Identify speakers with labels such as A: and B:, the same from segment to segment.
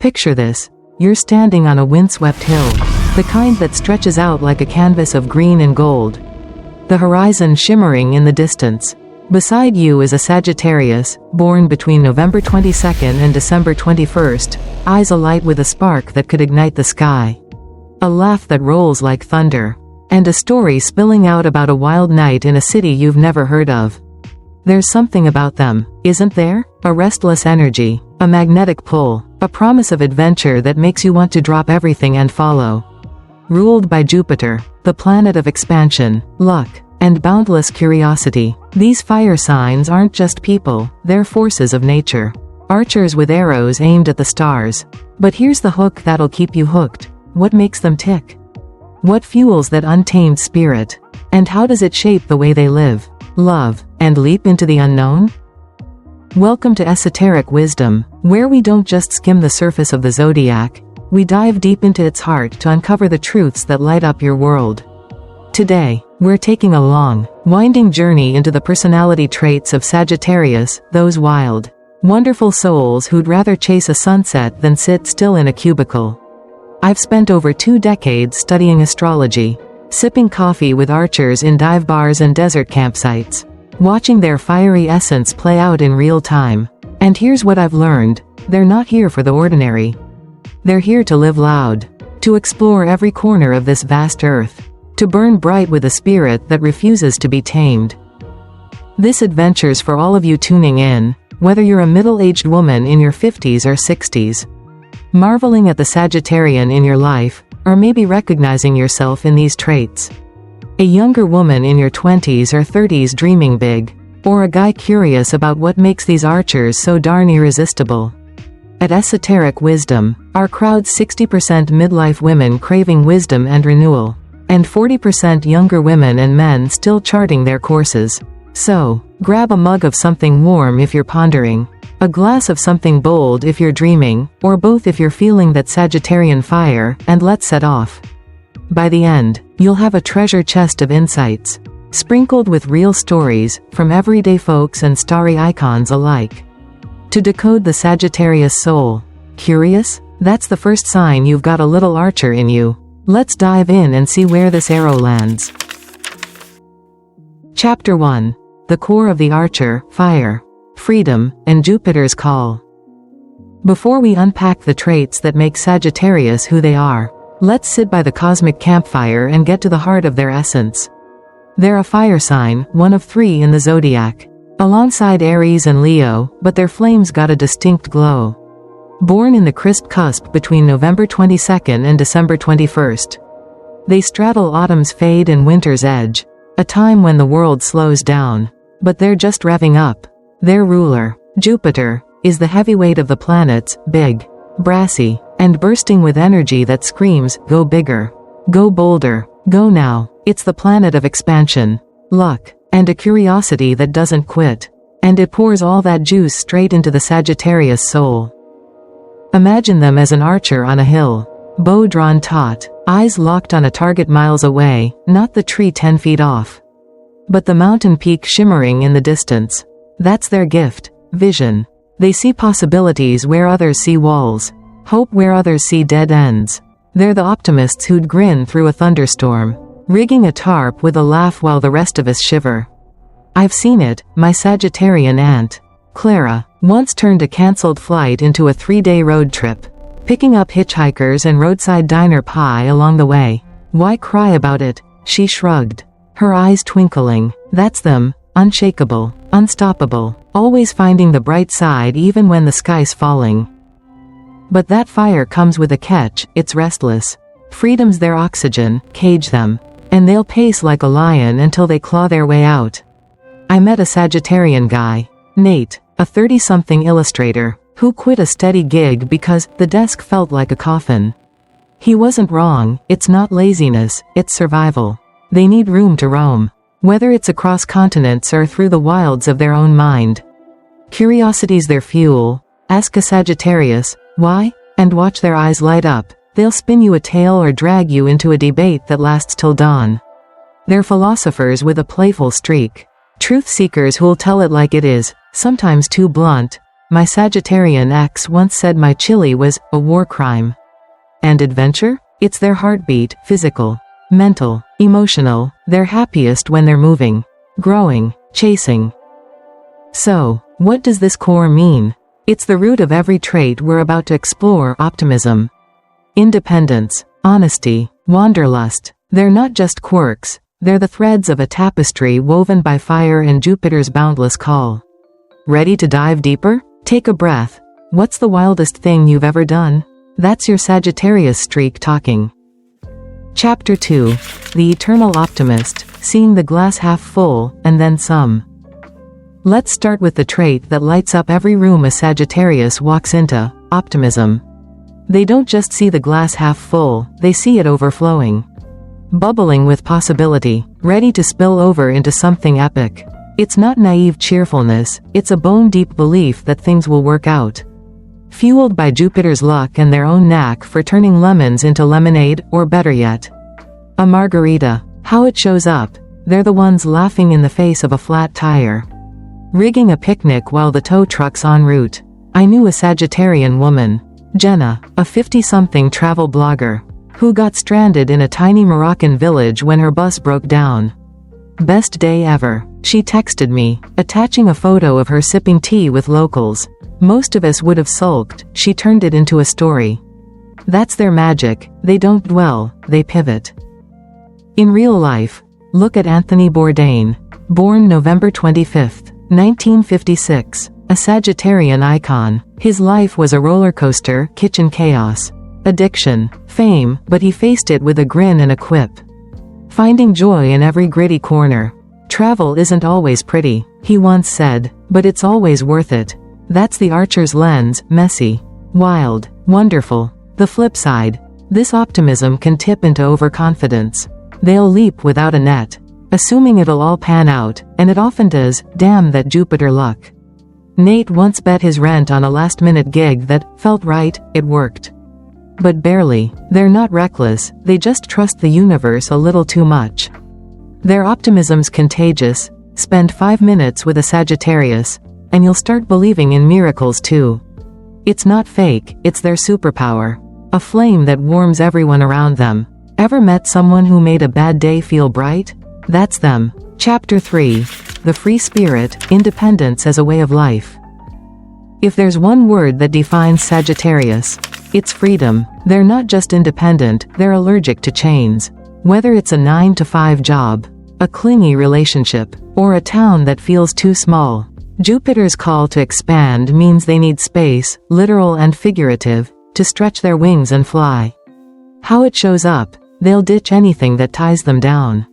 A: Picture this. You're standing on a windswept hill, the kind that stretches out like a canvas of green and gold. The horizon shimmering in the distance. Beside you is a Sagittarius, born between November 22nd and December 21st, eyes alight with a spark that could ignite the sky. A laugh that rolls like thunder. And a story spilling out about a wild night in a city you've never heard of. There's something about them, isn't there? A restless energy, a magnetic pull, a promise of adventure that makes you want to drop everything and follow. Ruled by Jupiter, the planet of expansion, luck, and boundless curiosity, these fire signs aren't just people, they're forces of nature. Archers with arrows aimed at the stars. But here's the hook that'll keep you hooked. What makes them tick? What fuels that untamed spirit? And how does it shape the way they live, love, and leap into the unknown? Welcome to Esoteric Wisdom, where we don't just skim the surface of the Zodiac, we dive deep into its heart to uncover the truths that light up your world. Today, we're taking a long, winding journey into the personality traits of Sagittarius, those wild, wonderful souls who'd rather chase a sunset than sit still in a cubicle. I've spent over 2 decades studying astrology, sipping coffee with archers in dive bars and desert campsites, watching their fiery essence play out in real time. And here's what I've learned: they're not here for the ordinary. They're here to live loud, to explore every corner of this vast earth, to burn bright with a spirit that refuses to be tamed. This adventure's for all of you tuning in, whether you're a middle-aged woman in your 50s or 60s, marveling at the Sagittarian in your life, or maybe recognizing yourself in these traits. A younger woman in your 20s or 30s dreaming big, or a guy curious about what makes these archers so darn irresistible. At Esoteric Wisdom, our crowd's 60% midlife women craving wisdom and renewal, and 40% younger women and men still charting their courses. So, grab a mug of something warm if you're pondering, a glass of something bold if you're dreaming, or both if you're feeling that Sagittarian fire, and let's set off. By the end, you'll have a treasure chest of insights, sprinkled with real stories, from everyday folks and starry icons alike. To decode the Sagittarius soul. Curious? That's the first sign you've got a little archer in you. Let's dive in and see where this arrow lands. Chapter 1. The core of the archer, fire, freedom, and Jupiter's call. Before we unpack the traits that make Sagittarius who they are, let's sit by the cosmic campfire and get to the heart of their essence. They're a fire sign, one of 3 in the Zodiac, alongside Aries and Leo, but their flames got a distinct glow. Born in the crisp cusp between November 22nd and December 21st. They straddle autumn's fade and winter's edge, a time when the world slows down. But they're just revving up. Their ruler, Jupiter, is the heavyweight of the planets, big, brassy, and bursting with energy that screams, go bigger, go bolder, go now. It's the planet of expansion, luck, and a curiosity that doesn't quit. And it pours all that juice straight into the Sagittarius soul. Imagine them as an archer on a hill, bow drawn taut, eyes locked on a target miles away, not the tree 10 feet off, but the mountain peak shimmering in the distance. That's their gift, vision. They see possibilities where others see walls, hope where others see dead ends. They're the optimists who'd grin through a thunderstorm, rigging a tarp with a laugh while the rest of us shiver. I've seen it. My Sagittarian aunt, Clara, once turned a cancelled flight into a 3-day road trip, picking up hitchhikers and roadside diner pie along the way. Why cry about it? She shrugged, her eyes twinkling. That's them, unshakable, unstoppable, always finding the bright side even when the sky's falling. But that fire comes with a catch: it's restless. Freedom's their oxygen, cage them, and they'll pace like a lion until they claw their way out. I met a Sagittarian guy, Nate, a 30-something illustrator, who quit a steady gig because the desk felt like a coffin. He wasn't wrong. It's not laziness, it's survival. They need room to roam, whether it's across continents or through the wilds of their own mind. Curiosity's their fuel. Ask a Sagittarius, why? And watch their eyes light up. They'll spin you a tale or drag you into a debate that lasts till dawn. They're philosophers with a playful streak. Truth seekers who'll tell it like it is, sometimes too blunt. My Sagittarian ex once said my chili was a war crime. And adventure? It's their heartbeat, physical, mental, emotional. They're happiest when they're moving, growing, chasing. So, what does this core mean? It's the root of every trait we're about to explore: optimism, independence, honesty, wanderlust. They're not just quirks, they're the threads of a tapestry woven by fire and Jupiter's boundless call. Ready to dive deeper? Take a breath. What's the wildest thing you've ever done? That's your Sagittarius streak talking. Chapter 2. The Eternal Optimist, Seeing the Glass Half Full, and Then Some. Let's start with the trait that lights up every room a Sagittarius walks into: optimism. They don't just see the glass half full, they see it overflowing. Bubbling with possibility, ready to spill over into something epic. It's not naive cheerfulness, it's a bone-deep belief that things will work out. Fueled by Jupiter's luck and their own knack for turning lemons into lemonade, or better yet, a margarita. How it shows up: they're the ones laughing in the face of a flat tire, rigging a picnic while the tow truck's en route. I knew a Sagittarian woman, Jenna, a 50-something travel blogger, who got stranded in a tiny Moroccan village when her bus broke down. Best day ever, she texted me, attaching a photo of her sipping tea with locals. Most of us would have sulked. She turned it into a story. That's their magic. They don't dwell, they pivot. In real life, look at Anthony Bourdain. Born November 25, 1956. A Sagittarian icon. His life was a roller coaster: kitchen chaos, addiction, fame, but he faced it with a grin and a quip. Finding joy in every gritty corner. Travel isn't always pretty, he once said, but it's always worth it. That's the archer's lens: messy, wild, wonderful. The flip side: this optimism can tip into overconfidence. They'll leap without a net, assuming it'll all pan out, and it often does. Damn that Jupiter luck. Nate once bet his rent on a last-minute gig that felt right. It worked. But barely. They're not reckless, they just trust the universe a little too much. Their optimism's contagious. Spend 5 minutes with a Sagittarius, and you'll start believing in miracles too. It's not fake, it's their superpower. A flame that warms everyone around them. Ever met someone who made a bad day feel bright? That's them. Chapter 3. The Free Spirit, Independence as a Way of Life. If there's one word that defines Sagittarius, it's freedom. They're not just independent, they're allergic to chains. Whether it's a 9-to-5 job, a clingy relationship, or a town that feels too small, Jupiter's call to expand means they need space, literal and figurative, to stretch their wings and fly. How it shows up: they'll ditch anything that ties them down.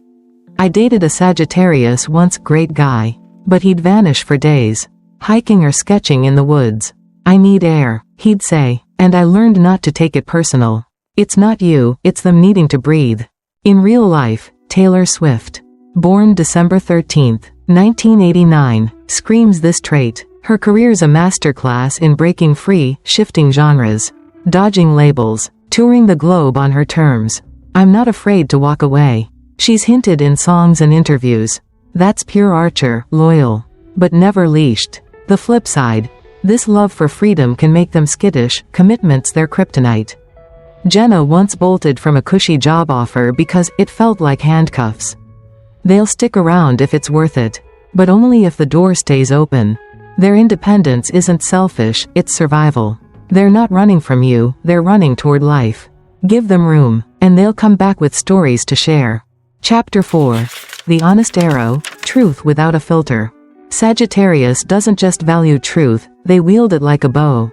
A: I dated a Sagittarius once, great guy, but he'd vanish for days, hiking or sketching in the woods. I need air, he'd say, and I learned not to take it personal. It's not you, it's them needing to breathe. In real life, Taylor Swift, born December 13, 1989, screams this trait. Her career's a masterclass in breaking free, shifting genres, dodging labels, touring the globe on her terms. I'm not afraid to walk away. She's hinted in songs and interviews. That's pure archer, loyal, but never leashed. The flip side: this love for freedom can make them skittish, commitment's their kryptonite. Jenna once bolted from a cushy job offer because it felt like handcuffs. They'll stick around if it's worth it, but only if the door stays open. Their independence isn't selfish, it's survival. They're not running from you, they're running toward life. Give them room, and they'll come back with stories to share. Chapter 4. The Honest Arrow, Truth Without a Filter. Sagittarius doesn't just value truth, they wield it like a bow.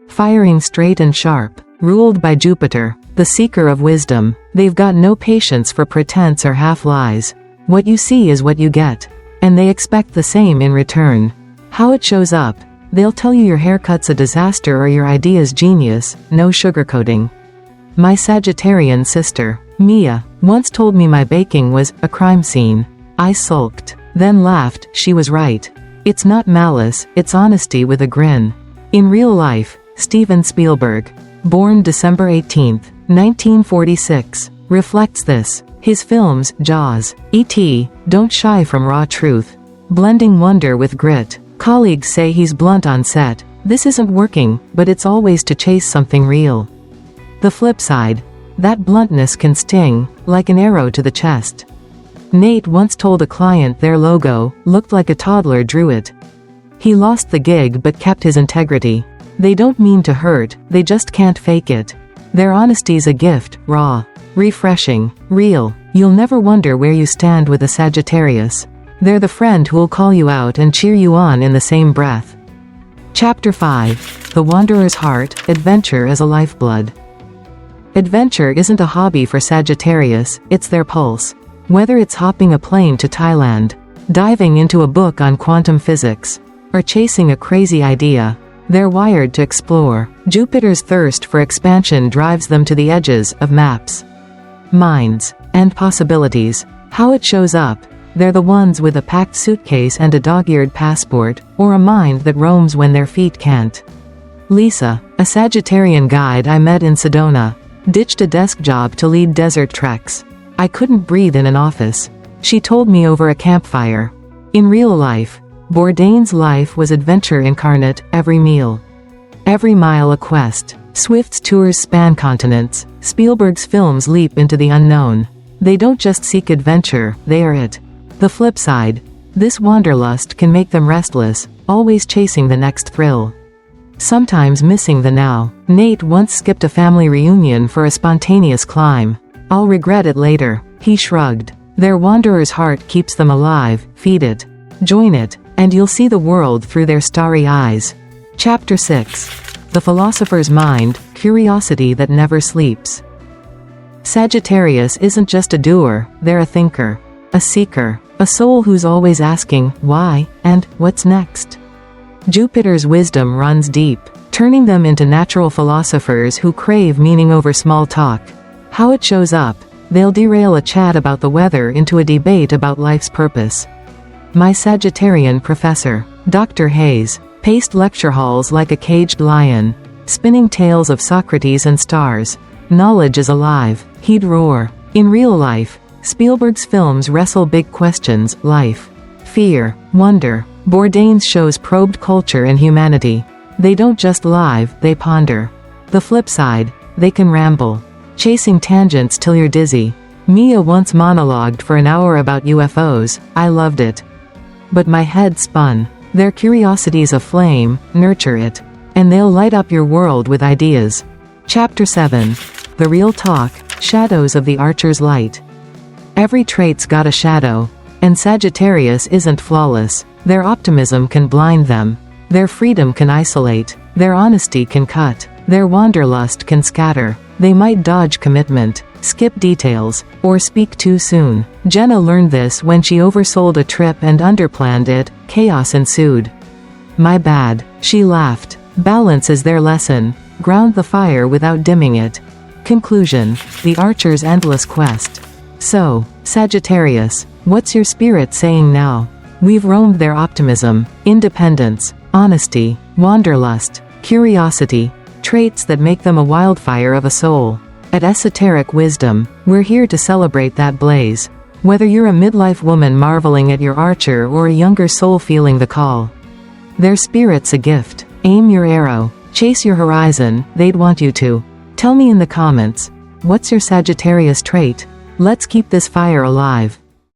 A: Firing straight and sharp. Ruled by Jupiter, the seeker of wisdom, they've got no patience for pretense or half-lies. What you see is what you get. And they expect the same in return. How it shows up: they'll tell you your haircut's a disaster or your idea's genius, no sugarcoating. My Sagittarian sister, Mia, once told me my baking was a crime scene. I sulked, then laughed. She was right. It's not malice, it's honesty with a grin. In real life, Steven Spielberg, born December 18, 1946, reflects this. His films, Jaws, E.T., don't shy from raw truth, blending wonder with grit. Colleagues say he's blunt on set, This isn't working, but it's always to chase something real. The flip side. That bluntness can sting, like an arrow to the chest. Nate once told a client their logo looked like a toddler drew it. He lost the gig but kept his integrity. They don't mean to hurt, they just can't fake it. Their honesty's a gift, raw, refreshing, real. You'll never wonder where you stand with a Sagittarius. They're the friend who'll call you out and cheer you on in the same breath. Chapter 5. The Wanderer's Heart, Adventure as a Lifeblood. Adventure isn't a hobby for Sagittarius, it's their pulse. Whether it's hopping a plane to Thailand, diving into a book on quantum physics, or chasing a crazy idea, they're wired to explore. Jupiter's thirst for expansion drives them to the edges of maps, minds, and possibilities. How it shows up. They're the ones with a packed suitcase and a dog-eared passport, or a mind that roams when their feet can't. Lisa, a Sagittarian guide I met in Sedona, ditched a desk job to lead desert treks. I couldn't breathe in an office. She told me over a campfire. In real life, Bourdain's life was adventure incarnate, every meal, every mile a quest. Swift's tours span continents. Spielberg's films leap into the unknown. They don't just seek adventure, they are it. The flip side. This wanderlust can make them restless, always chasing the next thrill, sometimes missing the now. Nate once skipped a family reunion for a spontaneous climb. I'll regret it later, he shrugged. Their wanderer's heart keeps them alive, feed it, join it, and you'll see the world through their starry eyes. Chapter 6. The Philosopher's Mind, Curiosity that Never Sleeps. Sagittarius isn't just a doer, they're a thinker, a seeker, a soul who's always asking, why, and what's next? Jupiter's wisdom runs deep, turning them into natural philosophers who crave meaning over small talk. How it shows up. They'll derail a chat about the weather into a debate about life's purpose. My Sagittarian professor, Dr. Hayes, paced lecture halls like a caged lion, spinning tales of Socrates and stars. Knowledge is alive, he'd roar. In real life, Spielberg's films wrestle big questions, life, fear, wonder. Bourdain's shows probed culture and humanity. They don't just live, they ponder. The flip side. They can ramble, chasing tangents till you're dizzy. Mia once monologued for an hour about UFOs, I loved it. But my head spun. Their curiosity's a flame, nurture it, and they'll light up your world with ideas. Chapter 7. The Real Talk, Shadows of the Archer's Light. Every trait's got a shadow, and Sagittarius isn't flawless. Their optimism can blind them. Their freedom can isolate. Their honesty can cut. Their wanderlust can scatter. They might dodge commitment, skip details, or speak too soon. Jenna learned this when she oversold a trip and underplanned it. Chaos ensued. My bad, she laughed. Balance is their lesson. Ground the fire without dimming it. Conclusion. The Archer's endless quest. So, Sagittarius, what's your spirit saying now? We've roamed their optimism, independence, honesty, wanderlust, curiosity, traits that make them a wildfire of a soul. At Esoteric Wisdom, we're here to celebrate that blaze. Whether you're a midlife woman marveling at your archer or a younger soul feeling the call, their spirit's a gift. Aim your arrow, chase your horizon, they'd want you to. Tell me in the comments, what's your Sagittarius trait? Let's keep this fire alive.